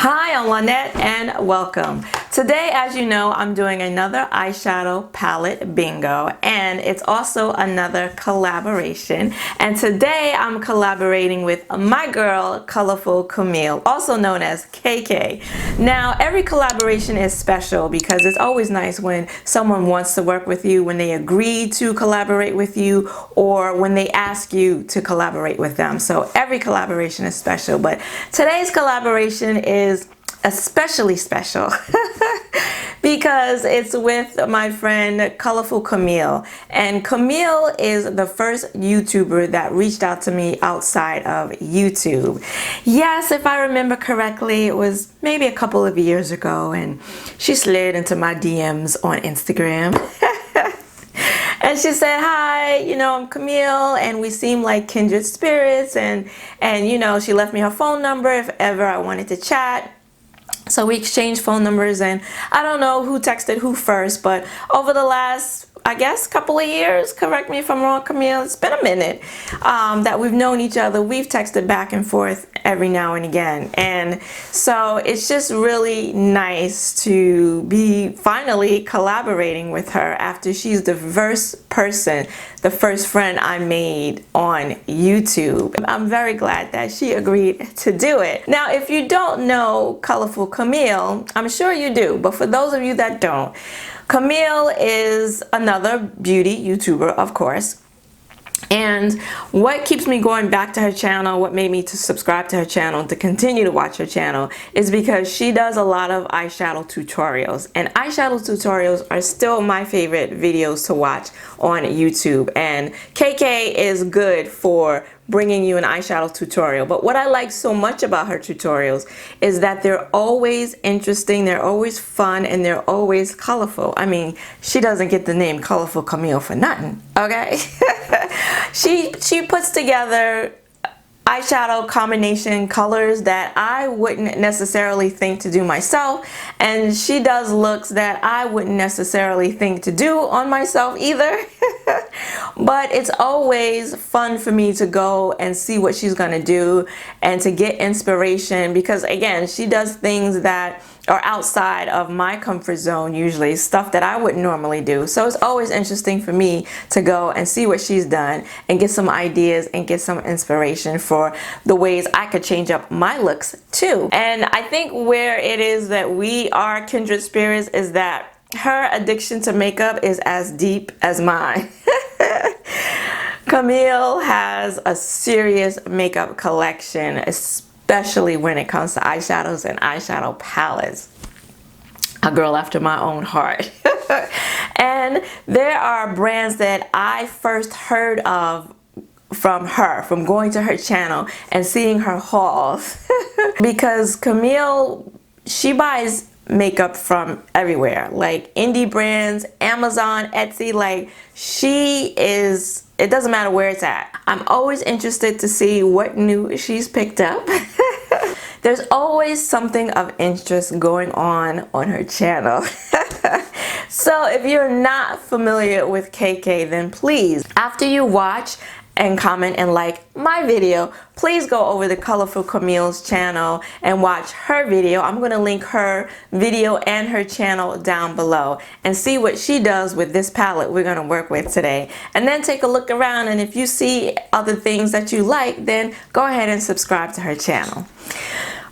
Hi, I'm Lynette and welcome. Today, as you know, I'm doing another eyeshadow palette bingo, and it's also another collaboration. And today I'm collaborating with my girl, Kolorful Kalmele, also known as KK. Now, every collaboration is special because it's always nice when someone wants to work with you, when they agree to collaborate with you, or when they ask you to collaborate with them. So every collaboration is special, but today's collaboration is especially special because it's with my friend Kolorful Kalmele, and Kalmele is the first YouTuber that reached out to me outside of YouTube. Yes, if I remember correctly, it was maybe a couple of years ago, and she slid into my DMs on Instagram. And she said, hi, I'm Kalmele, and we seem like kindred spirits, and she left me her phone number if ever I wanted to chat. So we exchanged phone numbers, and I don't know who texted who first, but over the last, I guess, couple of years, correct me if I'm wrong, Kalmele, it's been a minute that we've known each other. We've texted back and forth every now and again, and so it's just really nice to be finally collaborating with her after she's the first person, the first friend I made on YouTube. I'm very glad that she agreed to do it. Now, if you don't know Kolorful Kalmele, I'm sure you do, but for those of you that don't, Kalmele is another beauty YouTuber, of course. And what keeps me going back to her channel, what made me to subscribe to her channel, to continue to watch her channel, is because she does a lot of eyeshadow tutorials. And eyeshadow tutorials are still my favorite videos to watch on YouTube. And KK is good for bringing you an eyeshadow tutorial. But what I like so much about her tutorials is that they're always interesting, they're always fun, and they're always colorful. I mean, she doesn't get the name Kolorful Kalmele for nothing, okay? She puts together eyeshadow combination colors that I wouldn't necessarily think to do myself, and she does looks that I wouldn't necessarily think to do on myself either. But it's always fun for me to go and see what she's gonna do and to get inspiration, because again, she does things that are outside of my comfort zone, usually stuff that I wouldn't normally do. So it's always interesting for me to go and see what she's done and get some ideas and get some inspiration for the ways I could change up my looks too. And I think where it is that we are kindred spirits is that her addiction to makeup is as deep as mine. Kalmele has a serious makeup collection, especially when it comes to eyeshadows and eyeshadow palettes. A girl after my own heart. And there are brands that I first heard of from her, from going to her channel and seeing her hauls. Because Kalmele, she buys makeup from everywhere, like indie brands, Amazon, Etsy. Like, she is, it doesn't matter where it's at. I'm always interested to see what new she's picked up. There's always something of interest going on her channel. So if you're not familiar with KK, then please, after you watch and comment and like my video, please go over to Kolorful Kalmele's channel and watch her video. I'm going to link her video and her channel down below and see what she does with this palette we're going to work with today. And then take a look around, and if you see other things that you like, then go ahead and subscribe to her channel.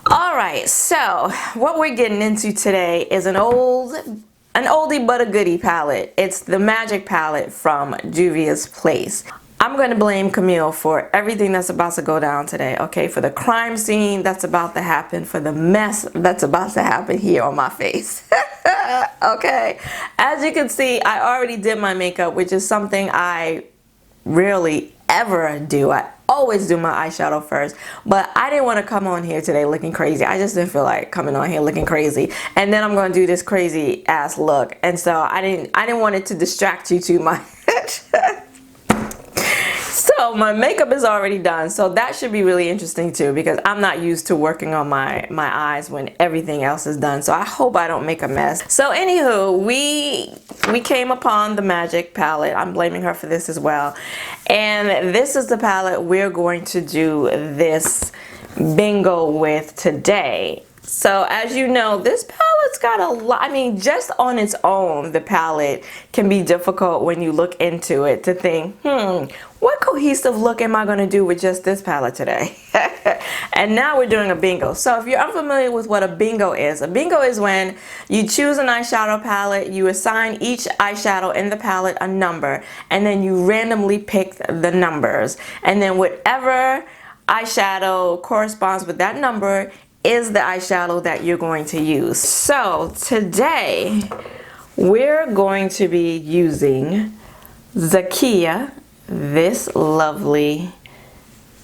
Alright, so what we're getting into today is an oldie but a goodie palette. It's the Magic palette from Juvia's Place. I'm going to blame Kalmele for everything that's about to go down today, okay? For the crime scene that's about to happen, for the mess that's about to happen here on my face. Okay? As you can see, I already did my makeup, which is something I rarely ever do. I always do my eyeshadow first, but I didn't want to come on here today looking crazy. I just didn't feel like coming on here looking crazy, and then I'm going to do this crazy ass look, and so I didn't want it to distract you too much. So my makeup is already done, so that should be really interesting too, because I'm not used to working on my eyes when everything else is done. So I hope I don't make a mess. So anywho, we came upon the Magic palette. I'm blaming her for this as well. And this is the palette we're going to do this bingo with today. So as you know, this palette's got a lot. I mean, just on its own, the palette can be difficult when you look into it to think, what cohesive look am I going to do with just this palette today? And now we're doing a bingo. So if you're unfamiliar with what a bingo is when you choose an eyeshadow palette, you assign each eyeshadow in the palette a number, and then you randomly pick the numbers. And then whatever eyeshadow corresponds with that number is the eyeshadow that you're going to use. So today we're going to be using Zakia, this lovely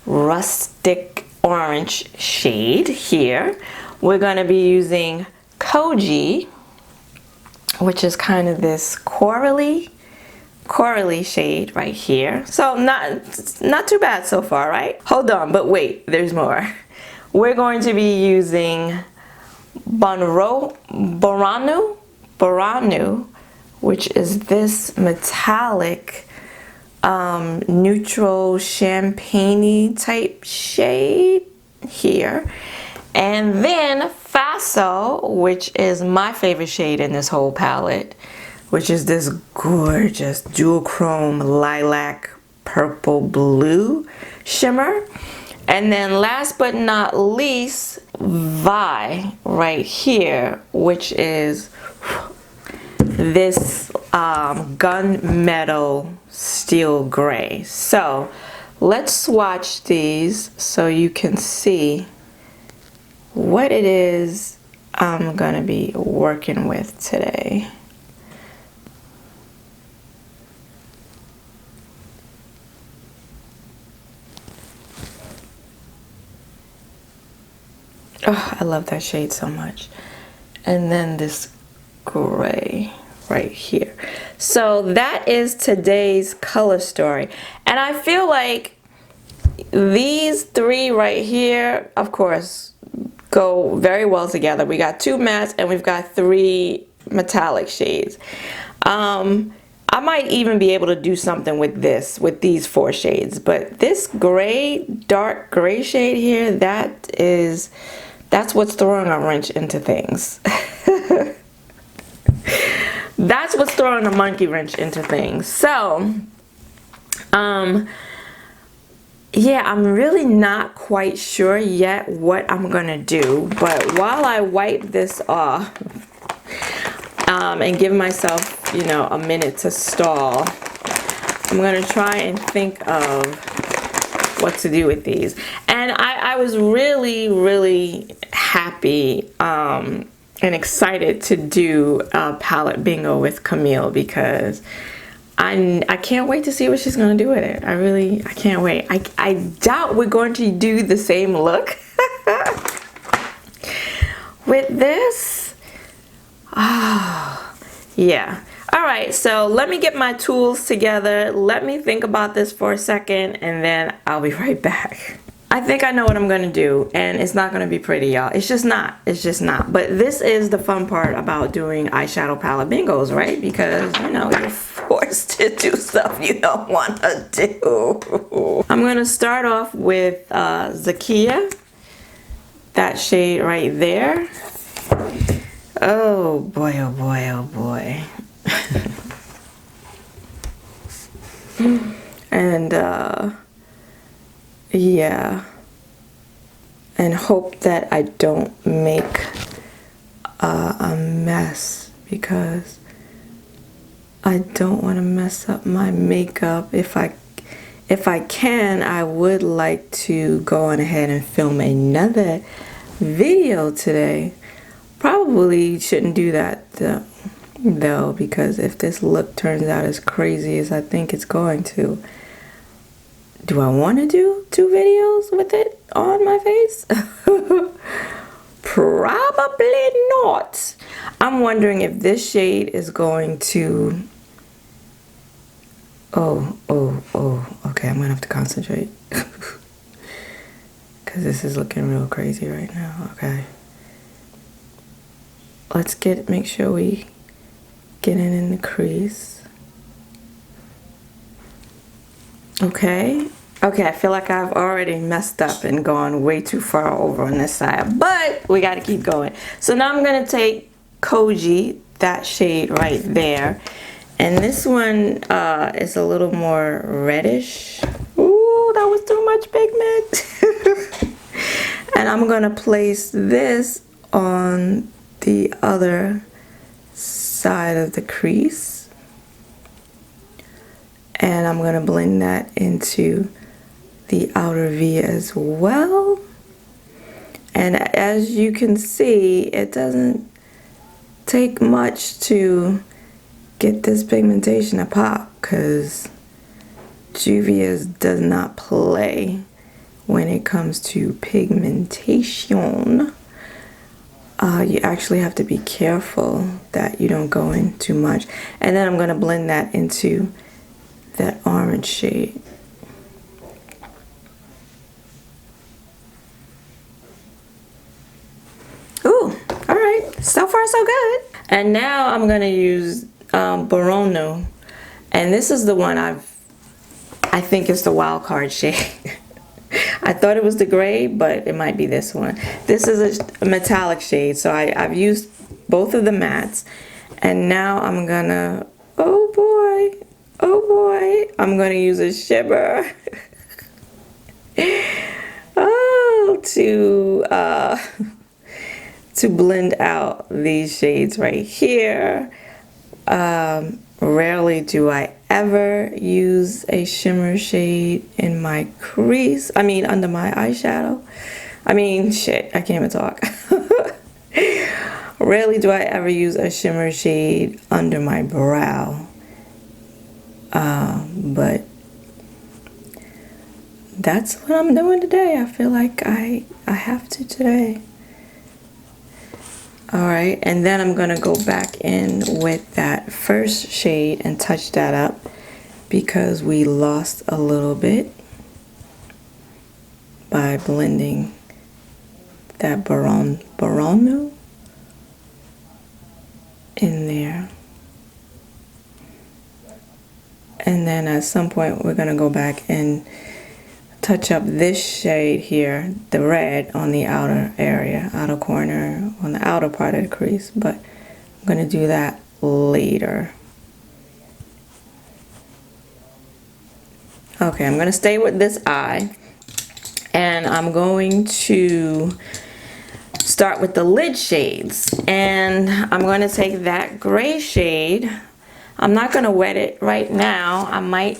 rustic orange shade here. We're going to be using Koji, which is kind of this corally shade right here. So not too bad so far, right? Hold on, but wait, there's more. We're going to be using Boranu, which is this metallic neutral champagne type shade here. And then Faso, which is my favorite shade in this whole palette, which is this gorgeous dual chrome lilac purple blue shimmer. And then last but not least, Vi right here, which is this gunmetal steel gray. So let's swatch these so you can see what it is I'm gonna be working with today. Oh, I love that shade so much. And then this gray right here. So that is today's color story. And I feel like these three right here, of course, go very well together. We got two mattes and we've got three metallic shades. I might even be able to do something with these four shades. But this gray, dark gray shade here, that's what's throwing a wrench into things. That's what's throwing a monkey wrench into things. So, yeah, I'm really not quite sure yet what I'm gonna do. But while I wipe this off, and give myself, you know, a minute to stall, I'm gonna try and think of what to do with these. And I was really happy and excited to do a palette bingo with Camille because I can't wait to see what she's gonna do with it. I can't wait. I doubt we're going to do the same look with this. Oh, yeah. All right, so let me get my tools together. Let me think about this for a second, and then I'll be right back. I think I know what I'm gonna do, and it's not gonna be pretty, y'all. It's just not. It's just not. But this is the fun part about doing eyeshadow palette bingos, right? Because, you know, you're forced to do stuff you don't wanna do. I'm gonna start off with Zakia, that shade right there. Oh boy, oh boy, oh boy. And yeah, and hope that I don't make a mess because I don't want to mess up my makeup. If I can, I would like to go on ahead and film another video today. Probably shouldn't do that though, because if this look turns out as crazy as I think it's going to, do I want to do 2 videos with it on my face? Probably not. I'm wondering if this shade is going to... Oh, okay, I'm gonna have to concentrate. Because this is looking real crazy right now, okay. Let's make sure we get it in the crease. Okay, Okay, I feel like I've already messed up and gone way too far over on this side, but we got to keep going. So now I'm going to take Koji, that shade right there, and this one is a little more reddish. Ooh, that was too much pigment. And I'm going to place this on the other side of the crease, and I'm going to blend that into the outer V as well. And as you can see, it doesn't take much to get this pigmentation to pop, because Juvia does not play when it comes to pigmentation. You actually have to be careful that you don't go in too much. And then I'm going to blend that into that orange shade. Ooh, all right, so far so good. And now I'm going to use Borono, and this is the one I think is the wild card shade. I thought it was the gray, but it might be this one. This is a metallic shade, so I've used both of the mattes, and now I'm gonna, oh boy, I'm gonna use a shimmer oh, to blend out these shades right here. Rarely do I ever use a shimmer shade in my crease. I mean, under my eyeshadow. I mean, shit, I can't even talk. Rarely do I ever use a shimmer shade under my brow. But that's what I'm doing today. I feel like I have to today. Alright, and then I'm going to go back in with that first shade and touch that up because we lost a little bit by blending that Borono in there. And then at some point we're going to go back and touch up this shade here, the red, on the outer area, outer corner, on the outer part of the crease, but I'm going to do that later. Okay, I'm going to stay with this eye, and I'm going to start with the lid shades, and I'm going to take that gray shade. I'm not going to wet it right now. I might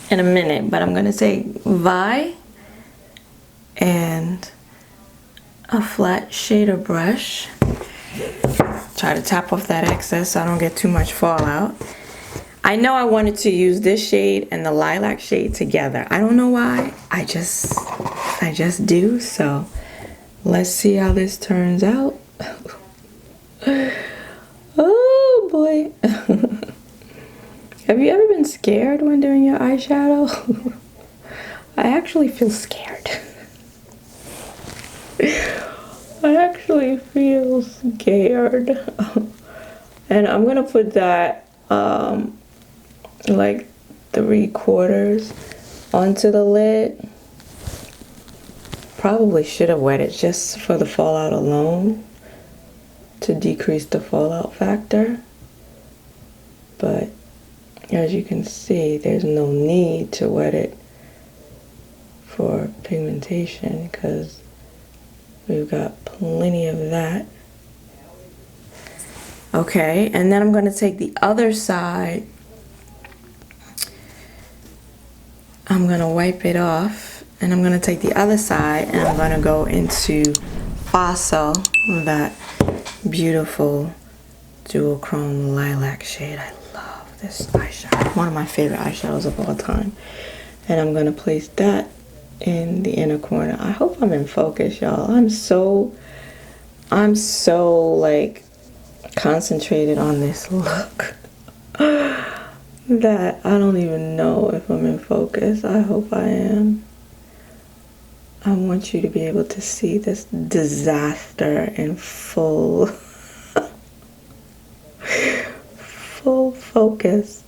in a minute, but I'm going to take Vi and a flat shader brush. Try to tap off that excess so I don't get too much fallout. I know I wanted to use this shade and the lilac shade together. I don't know why. I just do. So let's see how this turns out. Oh boy. Have you ever been scared when doing your eyeshadow? I actually feel scared. I actually feel scared. And I'm gonna put that like 3/4 onto the lid. Probably should have wet it just for the fallout alone to decrease the fallout factor. But as you can see, there's no need to wet it for pigmentation because we've got plenty of that. Okay, and then I'm going to take the other side. I'm going to wipe it off, and I'm going to take the other side and I'm going to go into Fossil, that beautiful duochrome lilac shade. I love this eyeshadow. One of my favorite eyeshadows of all time. And I'm going to place that in the inner corner. I hope I'm in focus, y'all. I'm so like concentrated on this look that I don't even know if I'm in focus. I hope I am. I want you to be able to see this disaster in full focus.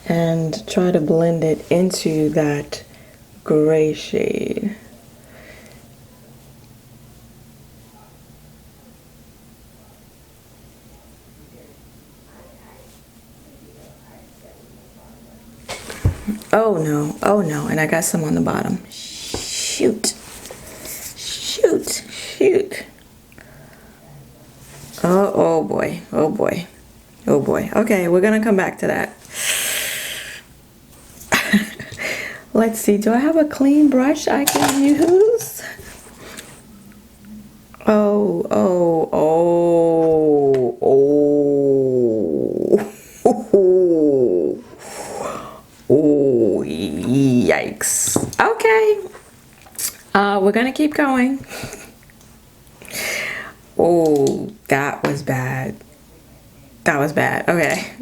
and try to blend it into that gray shade. Oh no, and I got some on the bottom. Shoot. Oh boy. Okay, we're gonna come back to that. Let's see, do I have a clean brush I can use? Oh, yikes. Okay. We're gonna keep going. Oh, that was bad. Okay.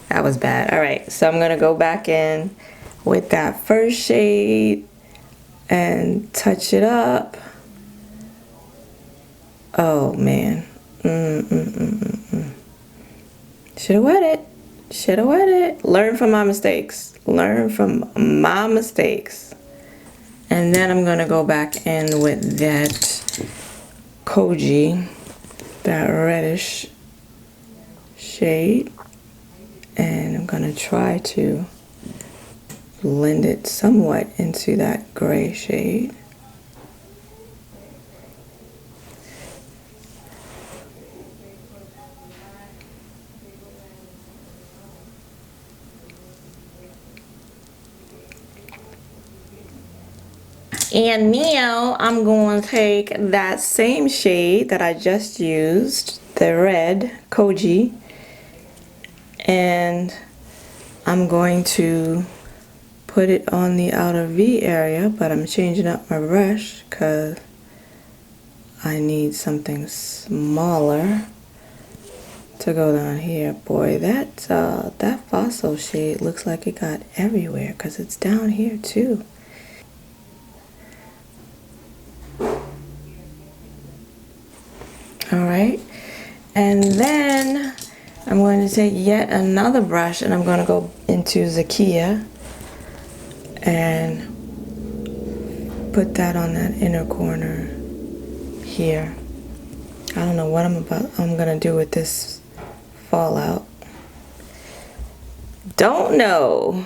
That was bad. All right, so I'm gonna go back in with that first shade and touch it up. Oh man. Should have wet it. Learn from my mistakes. And then I'm gonna go back in with that Koji, that reddish shade, and I'm gonna try to blend it somewhat into that gray shade. And now I'm going to take that same shade that I just used, the red Koji, and I'm going to put it on the outer V area, but I'm changing up my brush because I need something smaller to go down here. Boy, that fossil shade looks like it got everywhere because it's down here too. Alright, and then I'm going to take yet another brush and I'm going to go into Zakia and put that on that inner corner here. I don't know what I'm going to do with this fallout. Don't know.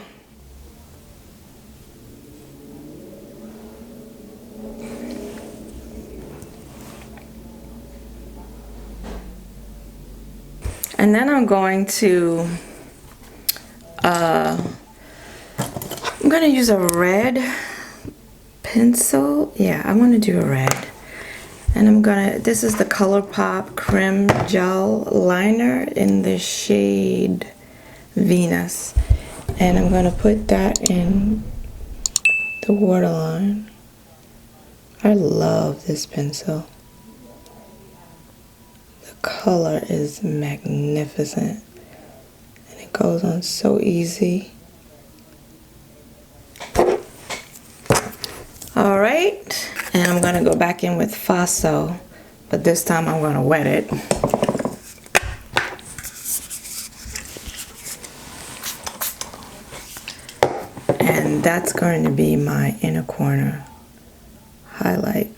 And then I'm going to use a red pencil. Yeah, I want to do a red. And this is the ColourPop Creme Gel Liner in the shade Venus. And I'm going to put that in the waterline. I love this pencil. Color is magnificent and it goes on so easy. All right, and I'm gonna go back in with Faso, but this time I'm gonna wet it. And that's going to be my inner corner highlight.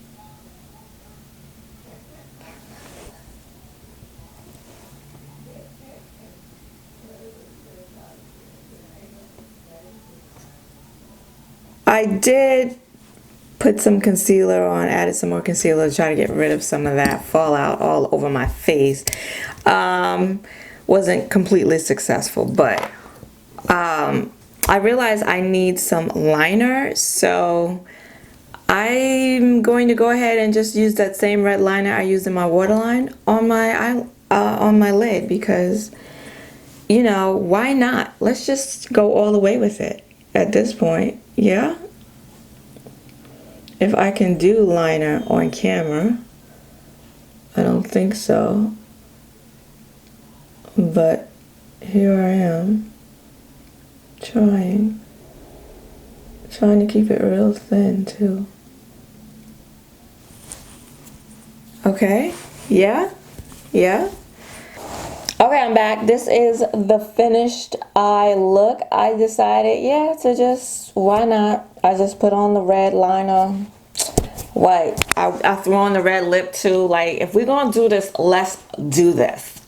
I did put some concealer on, added some more concealer to try to get rid of some of that fallout all over my face. Wasn't completely successful, but I realized I need some liner, so I'm going to go ahead and just use that same red liner I used in my waterline on my lid because, you know, why not? Let's just go all the way with it at this point. Yeah, if I can do liner on camera. I don't think so, but here I am trying to keep it real thin too. Okay, yeah. Okay, I'm back. This is the finished eye look. I decided, yeah, to just, why not? I just put on the red liner. What? I threw on the red lip too. Like, if we're gonna do this, let's do this.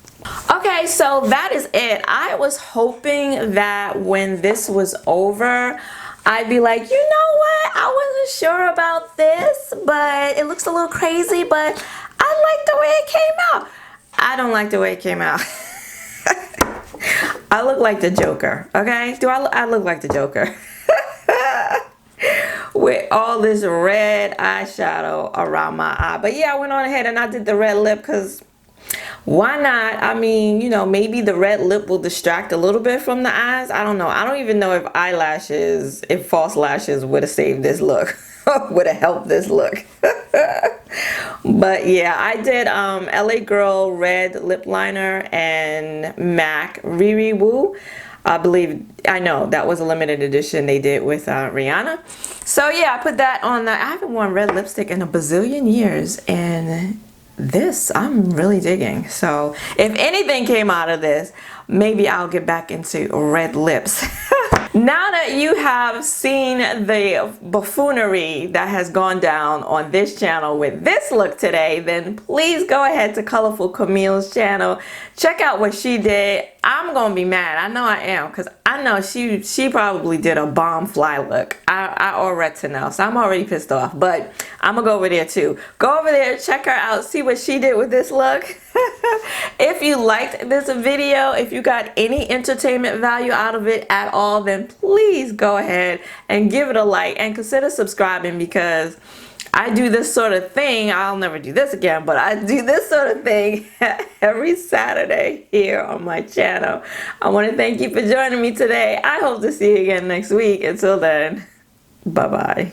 Okay, so that is it. I was hoping that when this was over, I'd be like, you know what? I wasn't sure about this, but it looks a little crazy, but I like the way it came out. I don't like the way it came out. I look like the Joker, okay? I look like the Joker? With all this red eyeshadow around my eye. But yeah, I went on ahead and I did the red lip because why not? I mean, you know, maybe the red lip will distract a little bit from the eyes. I don't know. I don't even know if false lashes would have saved this look. Would have helped this look. But yeah, I did LA Girl red lip liner and MAC Riri Woo. I know that was a limited edition they did with Rihanna. So yeah, I put that on. I haven't worn red lipstick in a bazillion years, and this I'm really digging. So if anything came out of this, maybe I'll get back into red lips. Now that you have seen the buffoonery that has gone down on this channel with this look today, then please go ahead to Kolorful Kalmele's channel. Check out what she did. I'm gonna be mad. I know I am, because I know she probably did a bomb fly look. I already know, so I'm already pissed off. But I'm gonna go over there too. Go over there, check her out, see what she did with this look. If you liked this video, if you got any entertainment value out of it at all, then please go ahead and give it a like and consider subscribing, because I do this sort of thing. I'll never do this again, but I do this sort of thing every Saturday here on my channel. I want to thank you for joining me today. I hope to see you again next week. Until then, bye-bye.